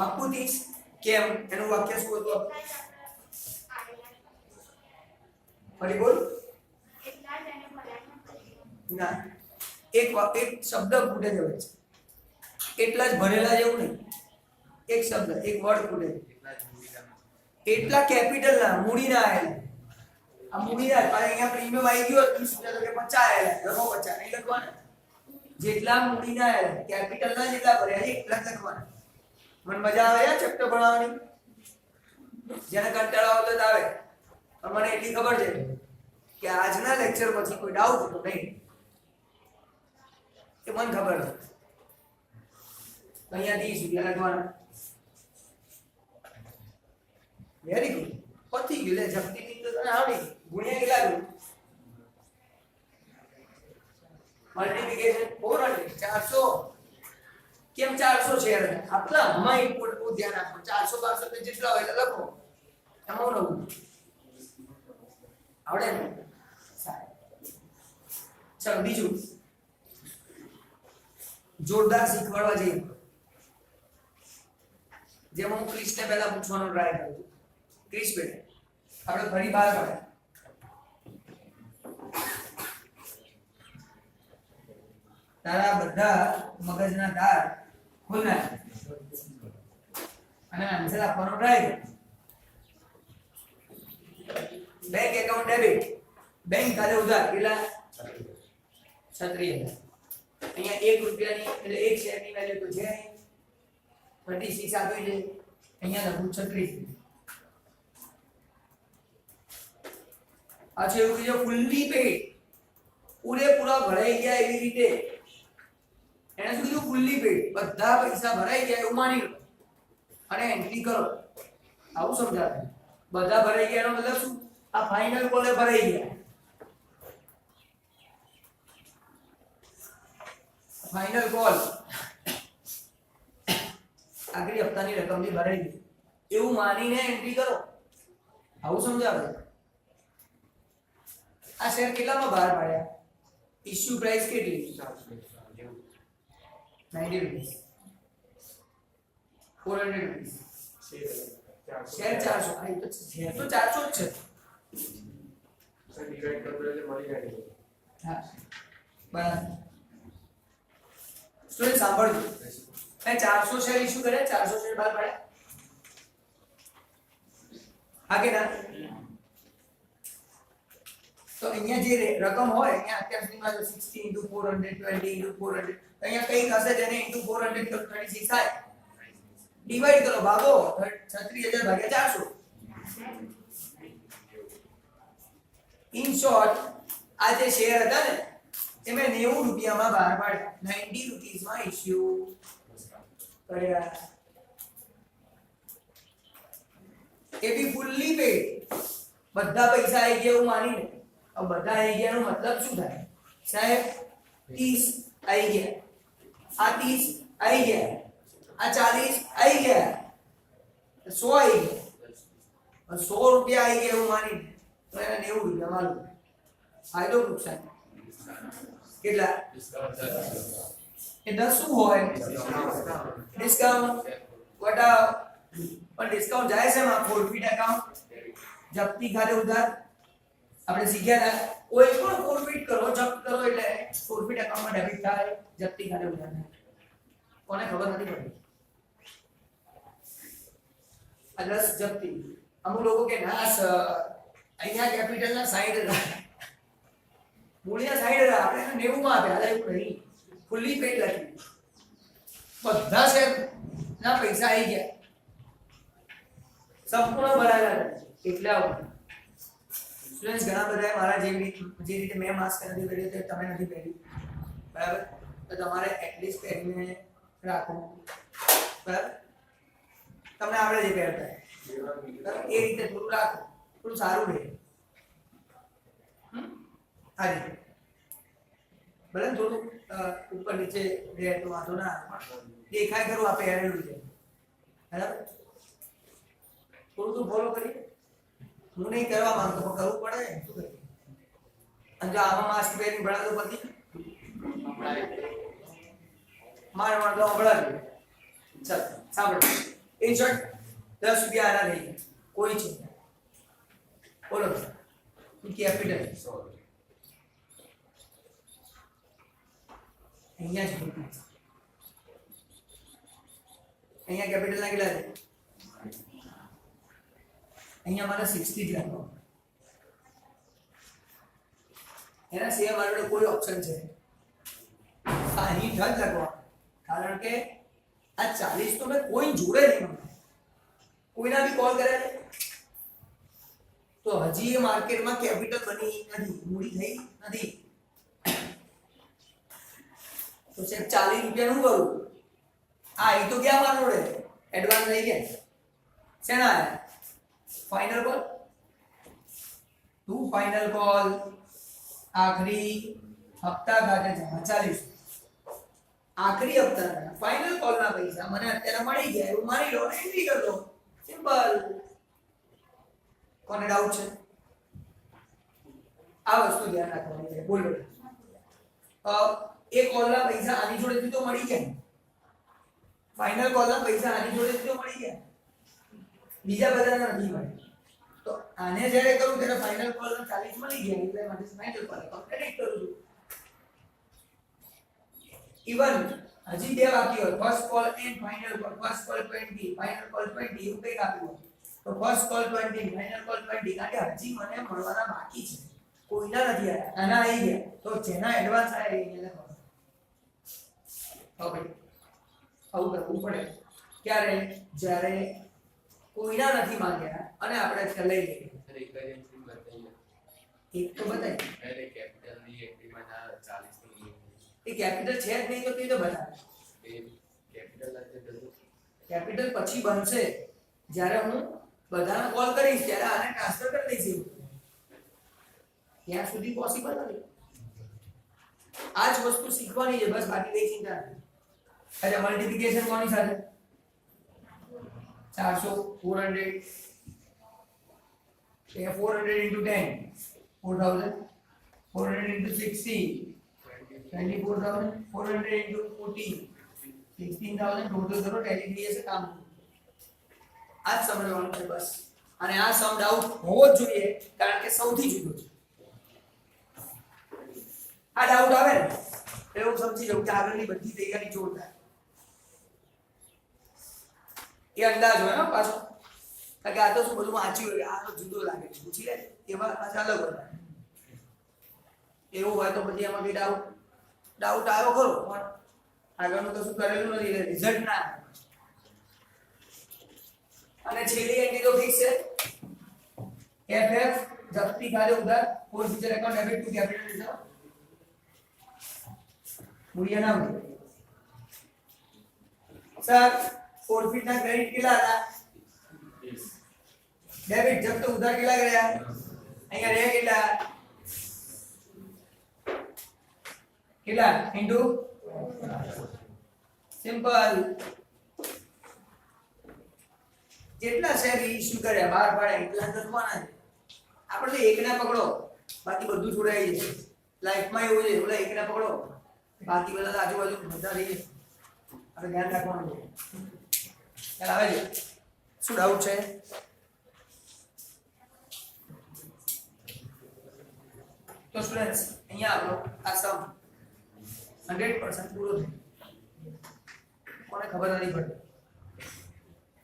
આખું 30. કેમ? એનું વાક્ય શું હતું? ફરી બોલ. ના, એક શબ્દ ફૂટે છે વચ્ચે. એટલા જ ભરેલા જેવું નહીં. એક શબ્દ, એક વર્ડ ફૂટે. એટલા કેપિટલ ના, મૂડી ના આયેલા. આ મૂડી ના અહીંયા પ્રીમિયમ આવી ગયો 30 રૂપિયા તો કે 50 આયેલા. લખો 50 નહીં લખવાના. જેટલા મૂડી ના આયેલા કેપિટલ ના જેટલા ભર્યા છે એટલા જ લખવાના. મને મજા આવે યાર ચેપ્ટર ભણાવવાની. જેને કંટાળો આવતો જ આવે. પણ મને એટલી ખબર છે કે આજના લેક્ચર પછી કોઈ ડાઉટ હતો નહીં. એ મને ખબર છે. અહીંયા 30 રૂપિયા લખવાના. Very good. પતી ગયું લે. જપ્તી ની તો તને આવડી. ગુણ્યા કેટલા ગયું? મલ્ટીપ્લિકેશન 400. કેમ 400 શેર? આટલા હમણાં ઇમ્પોર્ટન્ટ ધ્યાન આપો. 400 1200 જેટલા હોય એટલે લખો. એમાં નવું આવડે ને? સારું. ચાલો બીજું જોરદાર શીખવાડવા જઈએ. જેમાં હું ક્રિશને પહેલા પૂછવાનો ટ્રાય કરું છું. ક્રિશ બેટા આપણે ફરી બહાર કાઢ્યા. તારા બધા મગજના તાર ખોલના અને આન્સર આપવાનો ટ્રાય કર. Bank account debit. બેંક ખાતે ઉધાર કેટલા? 36,000. અહીંયા 1 રૂપિયાની એટલે 1 શેરની વેલ્યુ તો છે 36 આપી છે. અહીંયા લખું 36. આ છે એવું કીધું ફૂલ્લી પેડ, પૂરેપૂરા ભરાઈ ગયા એવી રીતે. એને શું કીધું? ફૂલ્લી પેડ, બધા પૈસા ભરાઈ ગયા એવું માની લો અને એન્ટ્રી કરો. આવું સમજાવે. બધા ભરાઈ ગયા એનો મતલબ શું? આ ફાઇનલ કોલે ભરાઈ ગયા. ફાઇનલ કોલ આખરી હપ્તાની રકમ ની ભરાઈ ગઈ એવું માનીને એન્ટ્રી કરો. આવું સમજાવે. આ શેર કેટલામાં બહાર પાડ્યા? ઇશ્યુ પ્રાઇસ કેટલી? 90 રૂપીસ, 400 રૂપીસ. શેર 400. આ તો શેર તો 400 જ છે. હા બરાબર. સ્ટુડન્ટ સાંભળજો. મેં 400 શેર ઇશ્યુ કર્યા, 400 શેર બહાર પાડ્યા. હા કે ના? તો અહીંયા જે રકમ હોય અહીંયા અત્યાર સુધીમાં જો 60 * 400 20 * 400 તો અહીંયા કંઈક હશે જેને * 400 કરો 36 થાય. ડિવાઈડ કરો, ભાગો 36000 ભાગ્યા 400. ઇન શોર્ટ આ જે શેર હતા ને એ મેં 90 રૂપિયામાં બહાર પાડ્યા, 90 રૂપીસમાં ઇશ્યુ કર્યા. એ બી ફૂલ્લી પેડ, બધા પૈસા આવી ગયા એવું માનીને. अब બધા આવી ગયા નો મતલબ શું થાય સાહેબ? 30 આવી ગયા, આ 30 આવી ગયા, આ 40 આવી ગયા, 100 આવી ગયા. 100 રૂપિયા આવી ગયા એવું માનીને તો એને 90 રૂપિયા માલુમ. ફાયદો નુકસાન કેટલા? એ 10 શું હોય? ડિસ્કાઉન્ટ વટાવ. પણ ડિસ્કાઉન્ટ જાય છે માં ફોરફીટ એકાઉન્ટ, જપ્તી ખાતે ઉધાર. આપણે શીખ્યા હતા કોઈ પણ ફોરફીટ કરો, જપ્ત કરો એટલે ફોરફીટ એકાઉન્ટમાં ડેબિટ થાય, જપ્તી ખાતે ઉધાર થાય. કોને ખબર નથી પડતી? આ 10 જપ્તી. અમુક લોકો કે ના અહીંયા કેપિટલના 60,000 મૂળિયા 60,000 આપણે 90 માં આપ્યા. એવું નહીં, ફૂલ્લી પેડ લખી. બધા શેર ના પૈસા આવી ગયા, સંપૂર્ણ ભરાયેલા એટલા ઉપર. સ્ટુડન્ટ્સ ઘણા બધા મારા જે રીતે મેં માસ્ક નથી પહેર્યું તે તમે નથી પહેર્યું, બરાબર? તો તમારે એટલીસ્ટ પહેરીને રાખો, બરાબર? તમને આવડે જે પહેરતા એ રીતે થોડું રાખો, થોડું સારું રહે. આ રીતે ભલે થોડું ઉપર નીચે રહે તો વાંધો ના આવે, દેખાય ખરું આ પહેરેલું છે, બરાબર? થોડું તો ફોલો કરીએ. હું નહીં કરવા માંગતો પણ કરવું પડે. શું કરીએ? અને જો આમાં માસ્ક પહેરીને ભણા તો પતિ મારે તો હમણાં ચાલ સાંભળો. ઇન શોર્ટ 10 રૂપિયા આના થઈ ગયા. કોઈ છે બોલો કેપિટલ અહીંયા જ અહીંયા કેપિટલ ના કેટલા છે? અહીંયા મારે 60 જ રાખો. એના સિવાય મારી જોડે કોઈ ઓપ્શન છે 60 જ લખવા, કારણ કે આ 40 તો મેં કોઈ જોડે નહીં. કોઈના બી કોલ કરે તો હજી એ માર્કેટમાં કેપિટલ બની નથી, મૂડી થઈ નથી. તો સાહેબ 40 રૂપિયાનું કરું. આ એ તો ગયા મારો જોડે એડવાન્સ થઈ ગયા. શેના આયા? Final call. To final call આખરી હપ્તા ખાતે જમા 40. આખરી હપ્તાના ફાઇનલ કોલના પૈસા મને અત્યારે મળી ગયા એવું માની લો, એન્ટ્રી કરી દો. સિમ્પલ. કોને ડાઉટ છે? આ વસ્તુ ધ્યાન રાખવાની છે. બોલો એક કોલના પૈસા આની જોડેથી તો મળી ગયા, ફાઇનલ કોલના પૈસા આની જોડેથી તો મળી ગયા, બીજા બધાના નથી મળ્યા. તો આને જ્યારે કરું ત્યારે ફાઇનલ કોલના 40 મળી ગયા એટલે માટે ફાઇનલ કોલ કમ્પ્લીટ કરું છું. ઇવન હજી બે બાકી હોય, first call and final call. First call 20, final call 20 એવું કંઈક આપ્યું હોય તો ફર્સ્ટ કોલ 20, ફાઇનલ કોલ 20. કારણ કે હજી મને મળવાના બાકી છે, કોઈના નથી આવ્યા, આના આવી ગયા. તો જેના એડવાન્સ આવ્યા એને લખવાનું. ઓકે, આવું કરવું પડે. ક્યારે? જ્યારે કોઈના નથી માંગ્યા અને આપણે લઈ લઈએ. એક તો બતાય पहले कैपिटल ની એક્ટિવ માં 40 નું એ કેપિટલ છે જ નહીં તો કેવી રીતે બતાવે એ કેપિટલ હશે તો કેપિટલ પછી બનશે જ્યારે હું બધાને કોલ કરીશ ત્યારે આને ટ્રાન્સફર કરી દઈશ ત્યાં સુધી પોસિબલ નથી આ જ વસ્તુ શીખવાની છે બસ બાકી કઈ ચિંતા નથી અરે મલ્ટીપ્લિકેશન કોની સાથે 400 400 એ 400 into 10 4000 400 into 60 24,000 400 into 14 16,000 ટોટલ કરો ટેલી થઈ જશે કામ આ જ સમજવાનું છે બસ અને આ સમ ડાઉટ હોવો જ જોઈએ કારણ કે સૌથી જુદો છે આ ડાઉટ આવે ને એવું સમજી જાવ કે આગળની બધી તૈયારી જોરદાર એ અંદાજ હોય ને પાછો કારણ કે આ તો શું બધું વાંચ્યું હોય આ તો જુદો લાગે છે પૂછી લે એમાં પાછા અલગ હોય એવું હોય તો પછી એમાં કઈ ડાઉટ આવ્યો ખરો પણ આગળનું તો શું કરેલું નથી એટલે રિઝલ્ટ ના આવે અને છેલ્લી એન્ટ્રી તો ફિક્સ છે FF જપ્તી ખાતે ઉધાર four future account debit to capital reserve મૂલ્ય ના હોય સર ફોરફીટ ના ક્રેડિટ કેટલા હતા ડેબિટ જપ્ત ઉધાર કેટલા ગયા અહીંયા રહે કેટલા ઇન્ટુ સિમ્પલ જેટલા શેર ઇશ્યુ કર્યા બહાર પાડ્યા એટલા દસવાના છે આપણે તો એકના પકડો બાકી બધું છોડાઈ જશે લાઈફમાં એવું છે ઓલા એકના પકડો બાકી બધા આજુબાજુ બધા રહી જશે આપણે ધ્યાન રાખવાનું છે ખ્યાલ આવે છે શું ડાઉટ છે તો સ્ટુડન્ટ્સ અહીંયા આપણો આ સમ 100% પૂરો થયો કોને ખબર નથી પડતી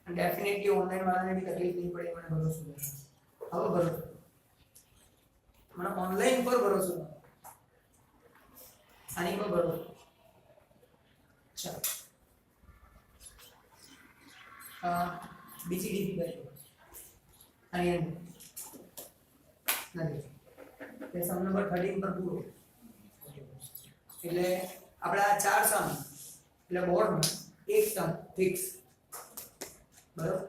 અને ડેફિનેટલી ઓનલાઈન વાળાને બી તકલીફ નહીં પડે મને ભરોસો છે હવે ભરોસો મને ઓનલાઈન પર ભરોસો આની પર ભરોસો ચાલો બીજી ડિફિકલ્ટી આની નથી તે સમ નંબર 13 પર પૂરો એટલે આપણા ચાર સમ એટલે બોર્ડમાં એક સમ ફિક્સ બરોબર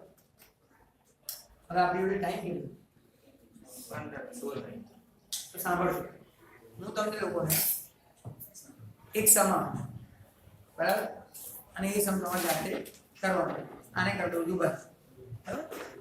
હવે આપણી જોડે ટાઈમ કેટલો 16 નહીં તો સાંભળજો હું તમને લોકોને એક સમ બરાબર અને એ સમ તમારે જાતે કરવાનો આને કરી દઉં છું બસ બરાબર